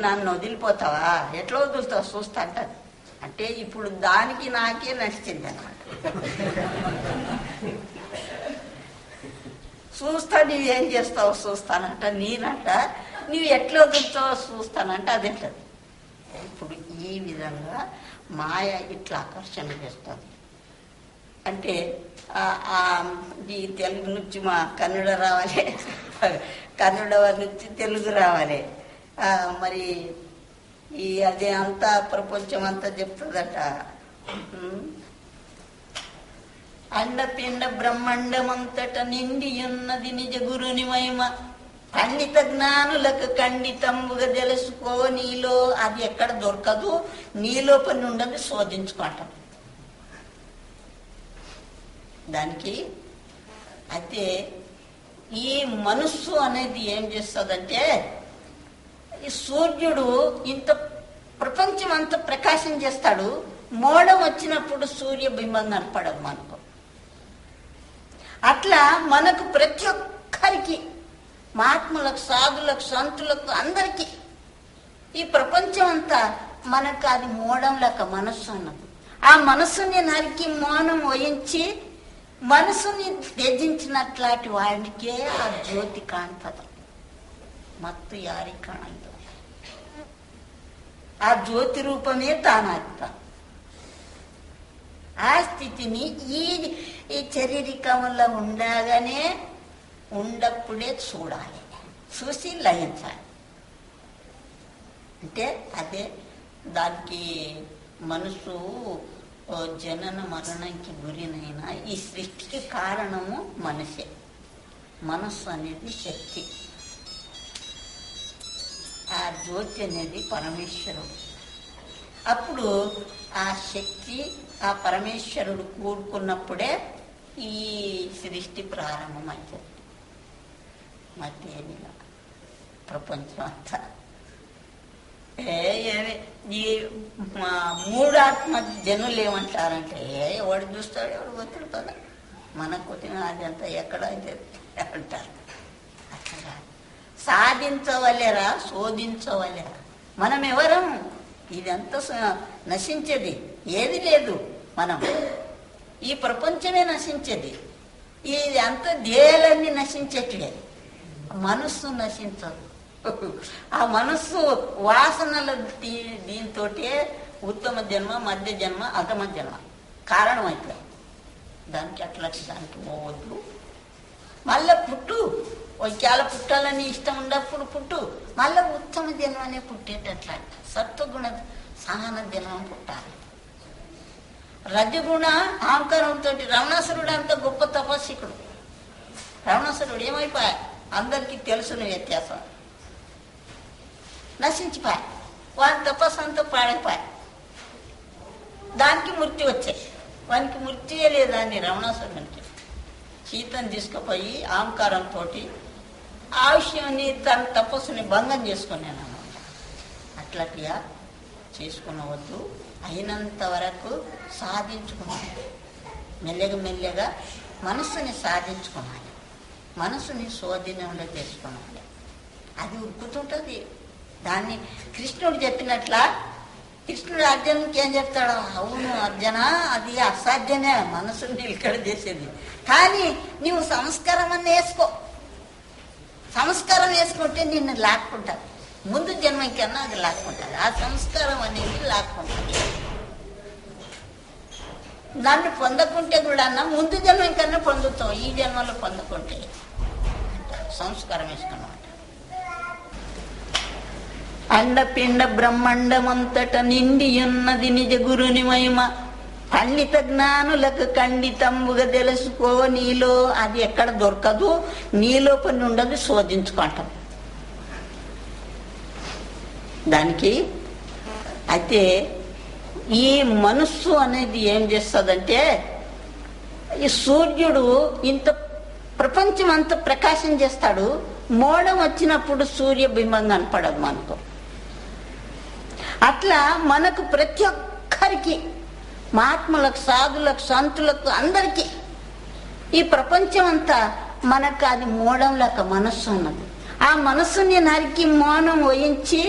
నన్ను వదిలిపోతావా, ఎట్లా వదులుతావు చూస్తా అంటది. అంటే ఇప్పుడు దానికి నాకే నచ్చింది అన్నమాట. చూస్తా నువ్వేం చేస్తావు చూస్తానంట, నేనంట నువ్వు ఎట్లా వదులుతావో చూస్తానంట అదేంటది. ఇప్పుడు ఈ విధంగా మాయ ఇట్లా ఆకర్షణ చేస్తుంది. అంటే ఈ తెలుగు నుంచి మా కన్నడ రావాలి, కన్నడ నుంచి తెలుగు రావాలి. మరి ఈ అదే అంతా ప్రపంచం అంతా చెప్తుందట. అండపిండ బ్రహ్మాండమంతట నిండి ఉన్నది నిజ గురుని మహిమ, పండిత జ్ఞానులకు ఖండితంబుగా తెలుసుకో నీలో. అది ఎక్కడ దొరకదు, నీలో పని ఉండదు, శోధించుకుంటాం దానికి. అయితే ఈ మనస్సు అనేది ఏం చేస్తుందంటే, ఈ సూర్యుడు ఇంత ప్రపంచం అంతా ప్రకాశం చేస్తాడు, మోడం వచ్చినప్పుడు సూర్యబింబం కనపడదు మనకు. అట్లా మనకు ప్రతి ఒక్కరికి, మహాత్ములకు, సాధులకు, సంతులకు, అందరికీ ఈ ప్రపంచం అంతా మనకు అది మోడం లెక్క మనస్సు అన్నది. ఆ మనస్సుని నరికి మౌనం వహించి మనసుని త్యజించినట్లాంటి వాడికే ఆ జ్యోతి కాంతది. మత్తు యారి కాణంతో ఆ జ్యోతి రూపమే తానాత్మ. ఆ స్థితిని ఈ శారీరకంలో ఉండగానే ఉండప్పుడే చూడాలి, చూసి లయించాలి. అంటే అదే దానికి మనసు జనన మరణంకి గురినైన ఈ సృష్టికి కారణము మనసే. మనస్సు అనేది శక్తి, ఆ జ్యోతి అనేది పరమేశ్వరుడు. అప్పుడు ఆ శక్తి, ఆ పరమేశ్వరుడు కూడుకున్నప్పుడే ఈ సృష్టి ప్రారంభమవుతుంది. మధ్యలో ప్రపంచం అంతా ఈ మూడాత్మ జనులు ఏమంటారంటే, ఎవడు చూస్తాడు ఎవడు ఒత్తుడుతాడు, మనకు వచ్చిన అదంతా ఎక్కడ అయితే అంటారు. అట్లా సాధించవలేరా, శోధించవలేరా. మనం ఎవరం? ఇదంతా నశించేది ఏది లేదు. మనం ఈ ప్రపంచమే నశించేది, ఇది అంతా దేహాలన్నీ నశించేటివే. మనస్సు నశించదు. ఆ మనస్సు వాసనల దీంతో ఉత్తమ జన్మ, మధ్య జన్మ, అధమ జన్మ కారణం అయితే దానికి అట్లా దానికి పోవద్దు. మళ్ళా పుట్టు, ఒకవేళ పుట్టాలని ఇష్టం ఉన్నప్పుడు పుట్టు, మళ్ళా ఉత్తమ జన్మనే పుట్టేటట్లా. సత్వగుణ సహన జన్మం పుట్టాలి. రజగుణ అహంకారంతో రావణాసురుడు అంత గొప్ప తపస్సికుడు. రావణాసురుడు ఏమైపోయా, అందరికీ తెలుసున వ్యత్యాసం, నశించిపోయా. వాని తపస్సు అంతా పాడైపోయా. దానికి మృత్యు వచ్చాయి. వానికి మృత్యుయే లేదాన్ని రావణాసురుడికి. సీతను తీసుకుపోయి అహంకారంతో ఆ విషయాన్ని తన తపస్సుని భంగం చేసుకున్నాను. అట్లట్లా చేసుకునవద్దు. అయినంత వరకు సాధించుకోవాలి. మెల్లగా మెల్లగా మనస్సుని సాధించుకోవాలి, మనసుని శోధనంలో చేసుకోవాలి. అది ఉరుకుతుంటుంది. దాన్ని కృష్ణుడు చెప్పినట్ల, కృష్ణుడు అర్జునుడికి ఏం చెప్తాడు, అవును అర్జున అది అసాధ్యమే మనసుని నిలకడ చేసేది, కానీ నీవు సంస్కారం అని వేసుకో. సంస్కారం వేసుకుంటే నిన్ను లాక్కుంటారు. ముందు జన్మ కన్నా అది లాక్కుంటారు. ఆ సంస్కారం అనేది లాక్కుంటారు. దాన్ని పొందకుంటే కూడా ముందు జన్మ కన్నా పొందుతావు, ఈ జన్మలో పొందకుంటే సంస్కారం వేసుకున్నమాట. అండపిండ బ్రహ్మాండమంతట నిండి ఉన్నది నిజ గురుని మహిమ, పండిత జ్ఞానులకు ఖండితంబుగా తెలుసుకో నీలో. అది ఎక్కడ దొరకదు, నీలో పని ఉండదు, శోధించుకుంటాం దానికి. అయితే ఈ మనస్సు అనేది ఏం చేస్తుందంటే, ఈ సూర్యుడు ఇంత ప్రపంచం అంతా ప్రకాశం చేస్తాడు, మోడం వచ్చినప్పుడు సూర్యబింబం కనపడదు మనకు. అట్లా మనకు ప్రతి ఒక్కరికి, మహాత్ములకు, సాధులకు, సంతులకు, అందరికీ ఈ ప్రపంచం అంతా మనకు అది మోడం లెక్క మనస్సు ఉన్నది. ఆ మనస్సుని నరికి మౌనం వహించి